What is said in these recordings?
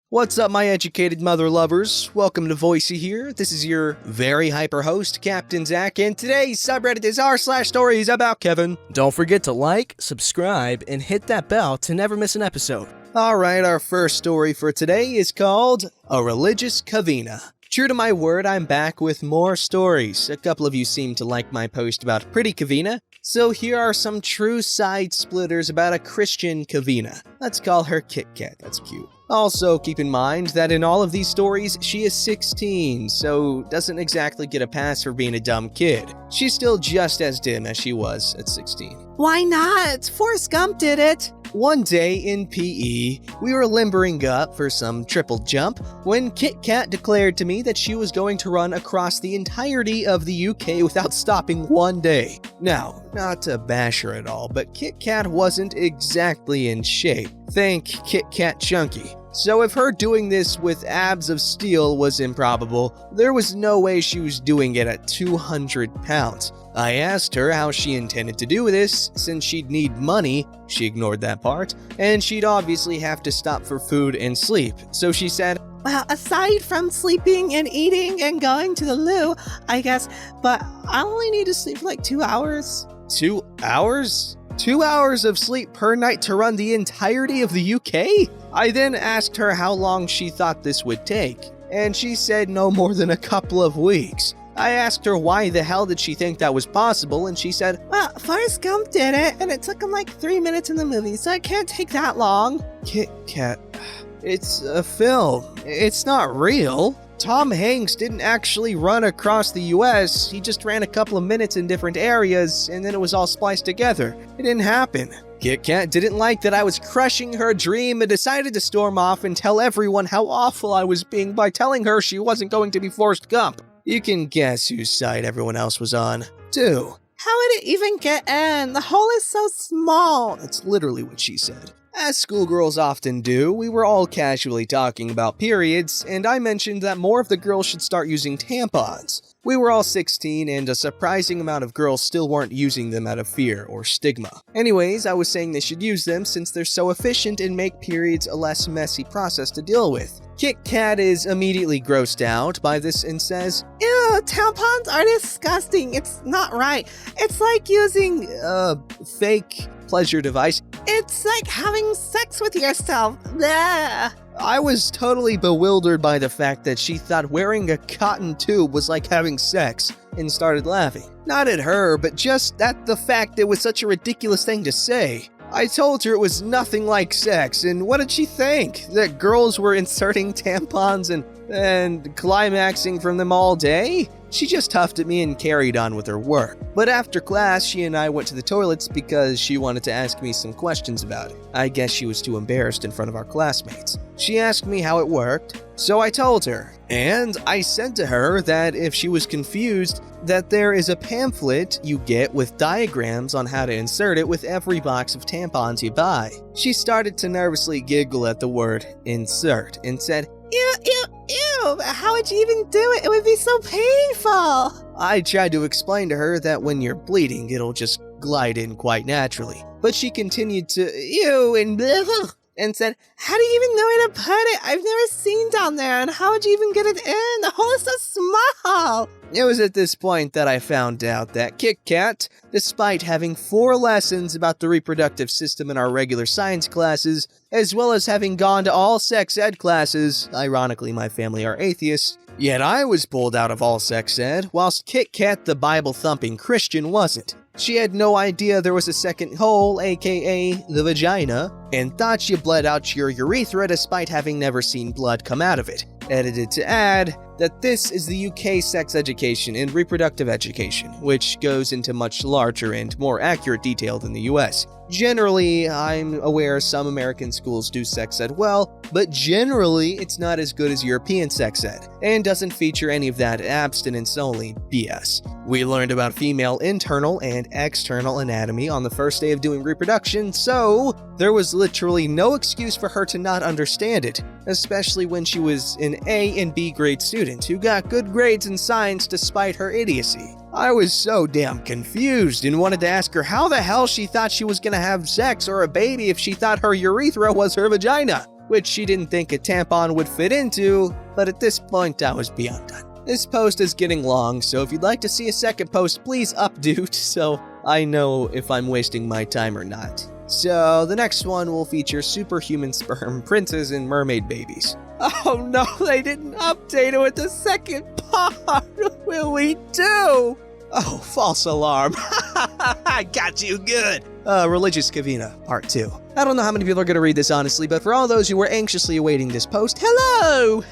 What's up, my educated mother lovers? Welcome to Voicey here. This is your very hyper host, Captain Zach, and today's subreddit is r/StoriesAboutKevin. Don't forget to like, subscribe, and hit that bell to never miss an episode. Alright, our first story for today is called A Religious Covina. True to my word, I'm back with more stories. A couple of you seem to like my post about pretty Kevina, so here are some true side splitters about a Christian Kevina. Let's call her Kit Kat, that's cute. Also, keep in mind that in all of these stories, she is 16, so doesn't exactly get a pass for being a dumb kid. She's still just as dim as she was at 16. Why not? Forrest Gump did it. One day in PE, we were limbering up for some triple jump when Kit Kat declared to me that she was going to run across the entirety of the UK without stopping one day. Now, not to bash her at all, but Kit Kat wasn't exactly in shape. Think Kit Kat Chunky. So if her doing this with abs of steel was improbable, there was no way she was doing it at 200 pounds. I asked her how she intended to do this, since she'd need money, she ignored that part, and she'd obviously have to stop for food and sleep. So she said, Well, aside from sleeping and eating and going to the loo, I guess, but I only need to sleep for like 2 hours. 2 hours? 2 hours of sleep per night to run the entirety of the UK? I then asked her how long she thought this would take, and she said no more than a couple of weeks. I asked her why the hell did she think that was possible, and she said, Well, Forrest Gump did it, and it took him like 3 minutes in the movie, so it can't take that long. Kit Kat, it's a film. It's not real. Tom Hanks didn't actually run across the US, he just ran a couple of minutes in different areas, and then it was all spliced together. It didn't happen. Kit Kat didn't like that I was crushing her dream and decided to storm off and tell everyone how awful I was being by telling her she wasn't going to be Forrest Gump. You can guess whose side everyone else was on, too. How would it even get in? The hole is so small. That's literally what she said. As schoolgirls often do, we were all casually talking about periods, and I mentioned that more of the girls should start using tampons. We were all 16, and a surprising amount of girls still weren't using them out of fear or stigma. Anyways, I was saying they should use them since they're so efficient and make periods a less messy process to deal with. Kit Kat is immediately grossed out by this and says, Ew, tampons are disgusting. It's not right. It's like using fake pleasure device. It's like having sex with yourself. Blah. I was totally bewildered by the fact that she thought wearing a cotton tube was like having sex and started laughing. Not at her, but just at the fact it was such a ridiculous thing to say. I told her it was nothing like sex, and what did she think? That girls were inserting tampons and climaxing from them all day? She just huffed at me and carried on with her work. But after class, she and I went to the toilets because she wanted to ask me some questions about it. I guess she was too embarrassed in front of our classmates. She asked me how it worked, so I told her. And I said to her that if she was confused, that there is a pamphlet you get with diagrams on how to insert it with every box of tampons you buy. She started to nervously giggle at the word insert and said, Ew, ew, ew. How would you even do it? It would be so painful. I tried to explain to her that when you're bleeding, it'll just glide in quite naturally. But she continued to ew and blah, and said, How do you even know where to put it? I've never seen down there, and how would you even get it in? The hole is so small. It was at this point that I found out that Kit Kat, despite having 4 lessons about the reproductive system in our regular science classes, as well as having gone to all sex ed classes, ironically my family are atheists, yet I was pulled out of all sex ed, whilst Kit Kat the Bible-thumping Christian wasn't. She had no idea there was a second hole, aka the vagina, and thought you bled out your urethra despite having never seen blood come out of it. Edited to add that this is the UK sex education and reproductive education, which goes into much larger and more accurate detail than the US. Generally, I'm aware some American schools do sex ed well, but generally it's not as good as European sex ed, and doesn't feature any of that abstinence-only BS. We learned about female internal and external anatomy on the first day of doing reproduction, so there was literally no excuse for her to not understand it, especially when she was an A and B grade student who got good grades in science despite her idiocy. I was so damn confused and wanted to ask her how the hell she thought she was gonna have sex or a baby if she thought her urethra was her vagina. which she didn't think a tampon would fit into, but at this point I was beyond done. This post is getting long, so if you'd like to see a second post, please update so I know if I'm wasting my time or not. So the next one will feature superhuman sperm princes and mermaid babies. Oh no, they didn't update it with the second part. What will we do? Oh, false alarm. I got you good. Religious Covina, part 2. I don't know how many people are going to read this honestly, but for all those who were anxiously awaiting this post, hello.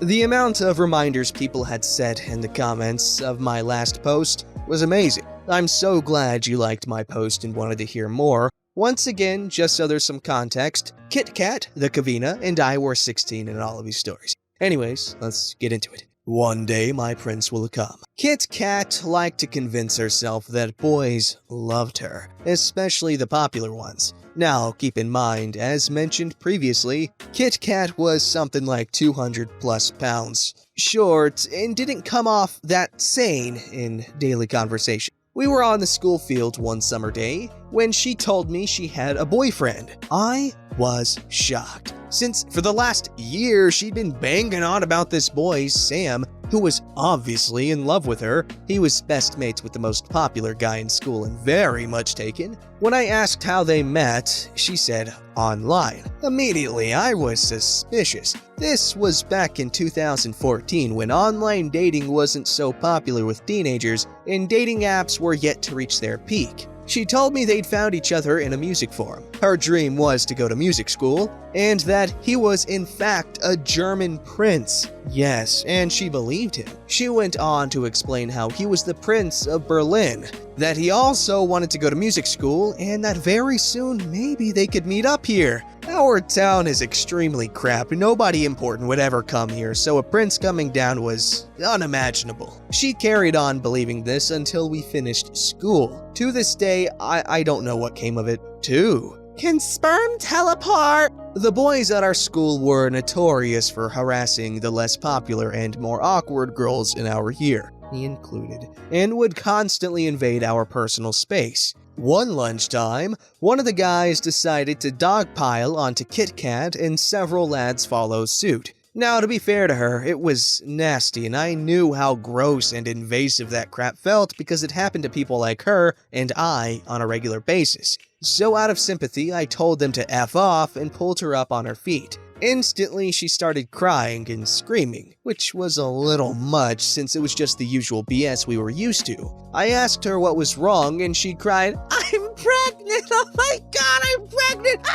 The amount of reminders people had said in the comments of my last post was amazing. I'm so glad you liked my post and wanted to hear more. Once again, just so there's some context, Kat the Covina and I were 16 in all of these stories. Anyways, let's get into it. One day my prince will come. Kat liked to convince herself that boys loved her, especially the popular ones. Now, keep in mind, as mentioned previously, Kat was something like 200 plus pounds short and didn't come off that sane in daily conversation. We were on the school field one summer day when she told me she had a boyfriend. I was shocked, since for the last year she'd been banging on about this boy, Sam, who was obviously in love with her. He was best mates with the most popular guy in school and very much taken. When I asked how they met, she said online. Immediately, I was suspicious. This was back in 2014 when online dating wasn't so popular with teenagers and dating apps were yet to reach their peak. She told me they'd found each other in a music forum. Her dream was to go to music school, and that he was in fact a German prince. Yes, and she believed him. She went on to explain how he was the Prince of Berlin, that he also wanted to go to music school, and that very soon maybe they could meet up here. Our town is extremely crap, nobody important would ever come here, so a prince coming down was unimaginable. She carried on believing this until we finished school. To this day, I don't know what came of it, too. Can sperm teleport? The boys at our school were notorious for harassing the less popular and more awkward girls in our year, me included, and would constantly invade our personal space. One lunchtime, one of the guys decided to dogpile onto Kat and several lads followed suit. Now, to be fair to her, it was nasty and I knew how gross and invasive that crap felt because it happened to people like her and I on a regular basis. So out of sympathy, I told them to F off and pulled her up on her feet. Instantly, she started crying and screaming, which was a little much since it was just the usual BS we were used to. I asked her what was wrong and she cried, "I'm pregnant! Oh my god, I'm pregnant!"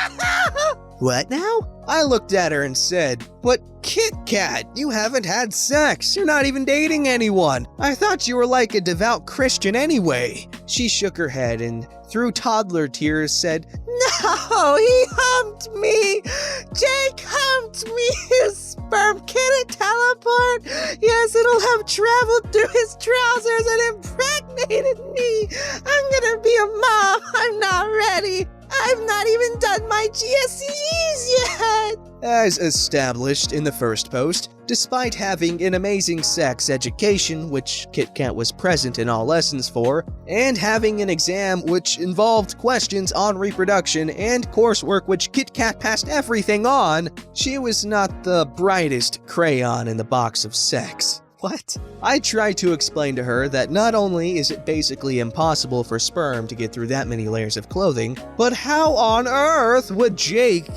What now? I looked at her and said, "But Kat, you haven't had sex. You're not even dating anyone. I thought you were like a devout Christian anyway." She shook her head and through toddler tears said, "No, he humped me. Jake humped me. His sperm can teleport. Yes, it'll have traveled through his trousers and impregnated me. I'm gonna be a mom. I'm not ready. I've not even done my GCSEs yet." As established in the first post, despite having an amazing sex education, which Kat was present in all lessons for, and having an exam which involved questions on reproduction and coursework which Kat passed everything on, she was not the brightest crayon in the box of sex. What? I tried to explain to her that not only is it basically impossible for sperm to get through that many layers of clothing, but how on earth would Jake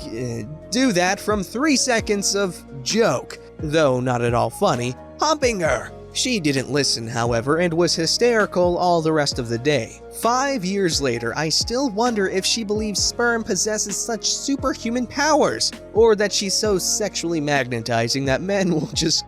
do that from 3 seconds of joke, though not at all funny, humping her? She didn't listen, however, and was hysterical all the rest of the day. 5 years later, I still wonder if she believes sperm possesses such superhuman powers, or that she's so sexually magnetizing that men will just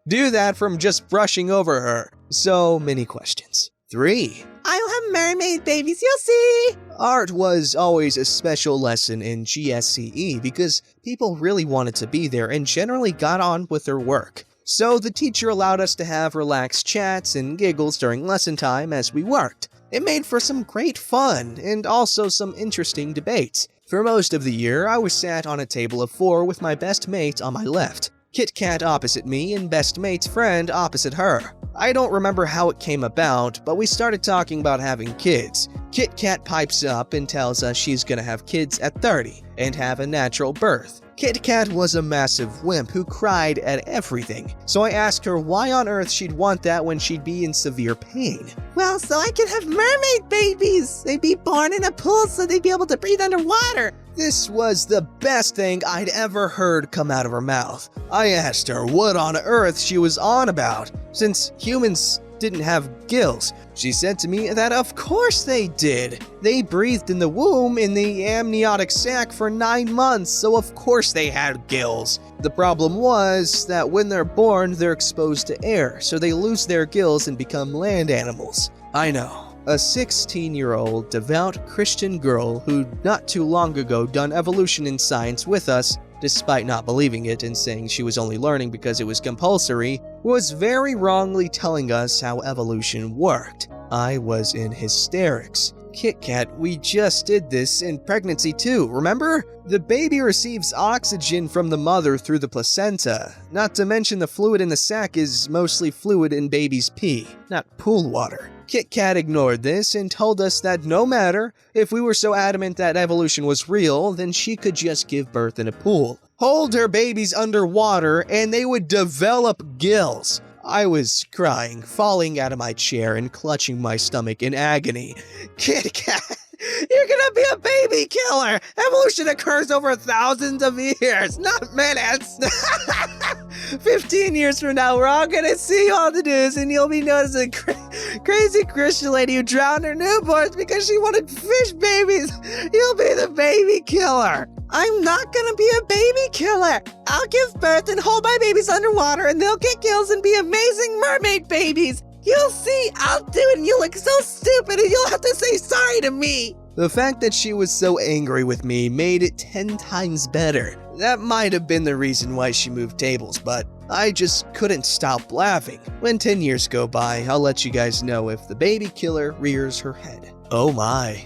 do that from just brushing over her. So many questions. 3. I'll have mermaid babies, you'll see. Art was always a special lesson in GSCE because people really wanted to be there and generally got on with their work. So the teacher allowed us to have relaxed chats and giggles during lesson time as we worked. It made for some great fun and also some interesting debates. For most of the year, I was sat on a table of 4 with my best mate on my left, Kat opposite me and best mate's friend opposite her. I don't remember how it came about, but we started talking about having kids. Kit Kat pipes up and tells us she's gonna have kids at 30 and have a natural birth. Kit Kat was a massive wimp who cried at everything, so I asked her why on earth she'd want that when she'd be in severe pain. Well, so I could have mermaid babies. They'd be born in a pool so they'd be able to breathe underwater. This was the best thing I'd ever heard come out of her mouth. I asked her what on earth she was on about, since humans didn't have gills. She said to me that of course they did. They breathed in the womb in the amniotic sac for 9 months, so of course they had gills. The problem was that when they're born, they're exposed to air, so they lose their gills and become land animals. I know. A 16-year-old devout Christian girl who'd not too long ago done evolution in science with us, despite not believing it and saying she was only learning because it was compulsory, was very wrongly telling us how evolution worked. I was in hysterics. Kit Kat, we just did this in pregnancy too, remember? The baby receives oxygen from the mother through the placenta. Not to mention the fluid in the sac is mostly fluid in baby's pee, not pool water. Kit Kat ignored this and told us that no matter if we were so adamant that evolution was real, then she could just give birth in a pool, hold her babies underwater, and they would develop gills. I was crying, falling out of my chair and clutching my stomach in agony. Kit Kat, you're gonna be a baby killer! Evolution occurs over thousands of years, not minutes! 15 years from now, we're all gonna see you on the news and you'll be known as a crazy Christian lady who drowned her newborns because she wanted fish babies. You'll be the baby killer. I'm not gonna be a baby killer. I'll give birth and hold my babies underwater and they'll get gills and be amazing mermaid babies. You'll see, I'll do it and you'll look so stupid and you'll have to say sorry to me. The fact that she was so angry with me made it 10 times better. That might have been the reason why she moved tables, but I just couldn't stop laughing. When 10 years go by, I'll let you guys know if the baby killer rears her head. Oh my.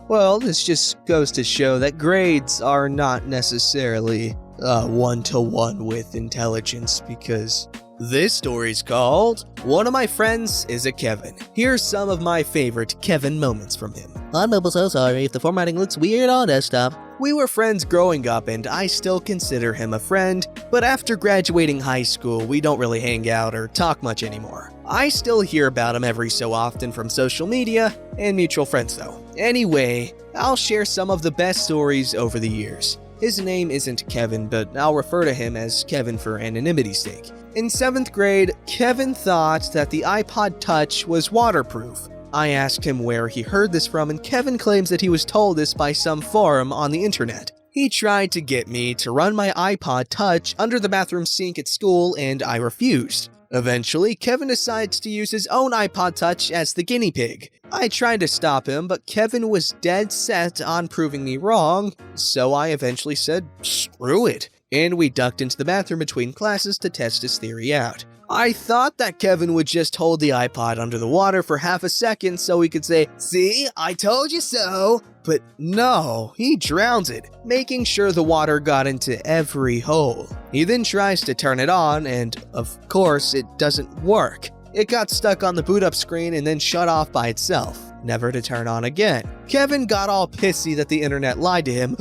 Well, this just goes to show that grades are not necessarily one-to-one with intelligence, because this story's called One of My Friends is a Kevin. Here's some of my favorite Kevin moments from him. I'm so sorry if the formatting looks weird on desktop. We were friends growing up and I still consider him a friend, but after graduating high school, we don't really hang out or talk much anymore. I still hear about him every so often from social media and mutual friends though. Anyway, I'll share some of the best stories over the years. His name isn't Kevin, but I'll refer to him as Kevin for anonymity's sake. In 7th grade, Kevin thought that the iPod Touch was waterproof. I asked him where he heard this from, and Kevin claims that he was told this by some forum on the internet. He tried to get me to run my iPod Touch under the bathroom sink at school, and I refused. Eventually, Kevin decides to use his own iPod Touch as the guinea pig. I tried to stop him, but Kevin was dead set on proving me wrong, so I eventually said, screw it, and we ducked into the bathroom between classes to test his theory out. I thought that Kevin would just hold the iPod under the water for half a second so he could say, "See, I told you so." But no, he drowns it, making sure the water got into every hole. He then tries to turn it on, and of course, it doesn't work. It got stuck on the boot up screen and then shut off by itself, never to turn on again. Kevin got all pissy that the internet lied to him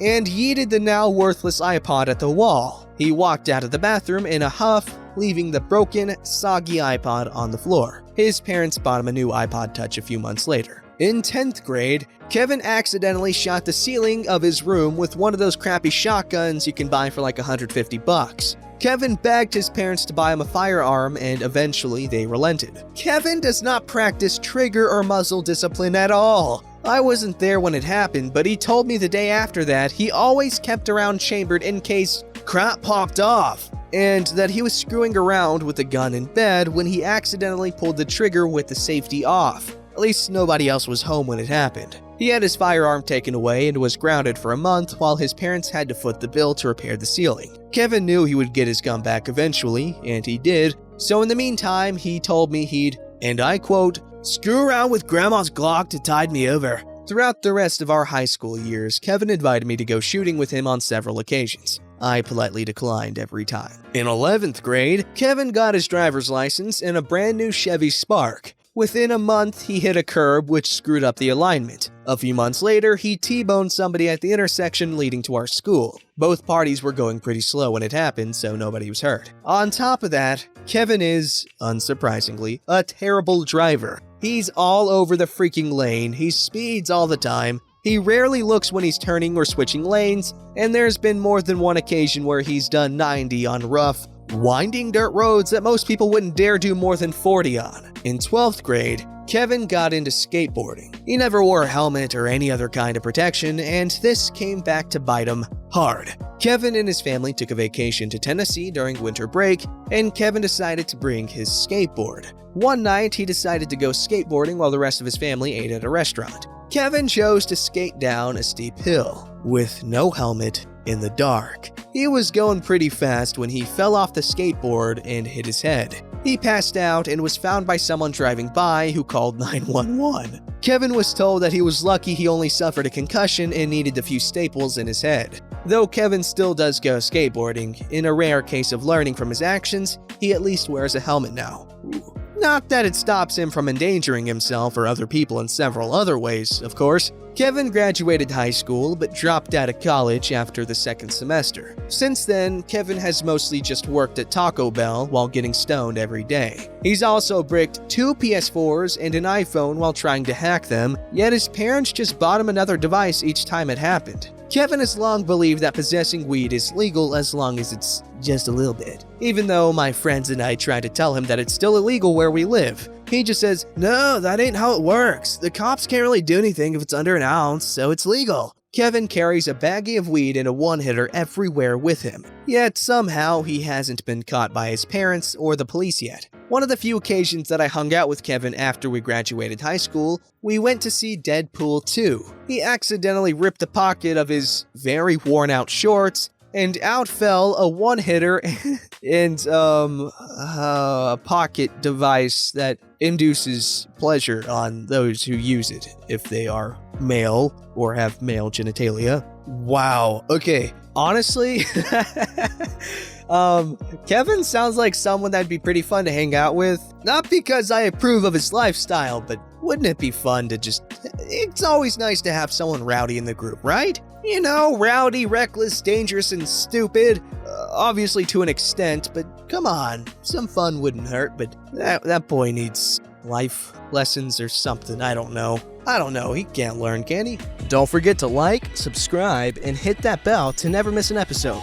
and yeeted the now worthless iPod at the wall. He walked out of the bathroom in a huff, leaving the broken, soggy iPod on the floor. His parents bought him a new iPod Touch a few months later. In 10th grade, Kevin accidentally shot the ceiling of his room with one of those crappy shotguns you can buy for like $150. Kevin begged his parents to buy him a firearm, and eventually they relented. Kevin does not practice trigger or muzzle discipline at all. I wasn't there when it happened, but he told me the day after that he always kept around chambered in case crap popped off, and that he was screwing around with the gun in bed when he accidentally pulled the trigger with the safety off. At least nobody else was home when it happened. He had his firearm taken away and was grounded for a month while his parents had to foot the bill to repair the ceiling. Kevin knew he would get his gun back eventually, and he did, so in the meantime he told me he'd, and I quote, "screw around with grandma's Glock to tide me over." Throughout the rest of our high school years, Kevin invited me to go shooting with him on several occasions. I politely declined every time. In 11th grade, Kevin got his driver's license in a brand new Chevy Spark. Within a month, he hit a curb which screwed up the alignment. A few months later, he T-boned somebody at the intersection leading to our school. Both parties were going pretty slow when it happened, so nobody was hurt. On top of that, Kevin is, unsurprisingly, a terrible driver. He's all over the freaking lane, he speeds all the time, he rarely looks when he's turning or switching lanes, and there's been more than one occasion where he's done 90 on rough, winding dirt roads that most people wouldn't dare do more than 40 on. In 12th grade, Kevin got into skateboarding. He never wore a helmet or any other kind of protection, and this came back to bite him hard. Kevin and his family took a vacation to Tennessee during winter break, and Kevin decided to bring his skateboard. One night, he decided to go skateboarding while the rest of his family ate at a restaurant. Kevin chose to skate down a steep hill with no helmet in the dark. He was going pretty fast when he fell off the skateboard and hit his head. He passed out and was found by someone driving by who called 911. Kevin was told that he was lucky he only suffered a concussion and needed a few staples in his head. Though Kevin still does go skateboarding, in a rare case of learning from his actions, he at least wears a helmet now. Not that it stops him from endangering himself or other people in several other ways, of course. Kevin graduated high school but dropped out of college after the second semester. Since then, Kevin has mostly just worked at Taco Bell while getting stoned every day. He's also bricked 2 PS4s and an iPhone while trying to hack them, yet his parents just bought him another device each time it happened. Kevin has long believed that possessing weed is legal as long as it's just a little bit. Even though my friends and I try to tell him that it's still illegal where we live. He just says, "No, that ain't how it works. The cops can't really do anything if it's under an ounce, so it's legal." Kevin carries a baggie of weed and a one-hitter everywhere with him. Yet somehow he hasn't been caught by his parents or the police yet. One of the few occasions that I hung out with Kevin after we graduated high school, we went to see Deadpool 2. He accidentally ripped the pocket of his very worn-out shorts, and out fell a one-hitter and a pocket device that induces pleasure on those who use it, if they are male or have male genitalia. Wow. Okay, honestly, Kevin sounds like someone that'd be pretty fun to hang out with. Not because I approve of his lifestyle, but wouldn't it be fun to just... It's always nice to have someone rowdy in the group, right? You know, rowdy, reckless, dangerous, and stupid. Obviously to an extent, but come on. Some fun wouldn't hurt, but that boy needs life lessons or something. I don't know. He can't learn, can he? Don't forget to like, subscribe, and hit that bell to never miss an episode.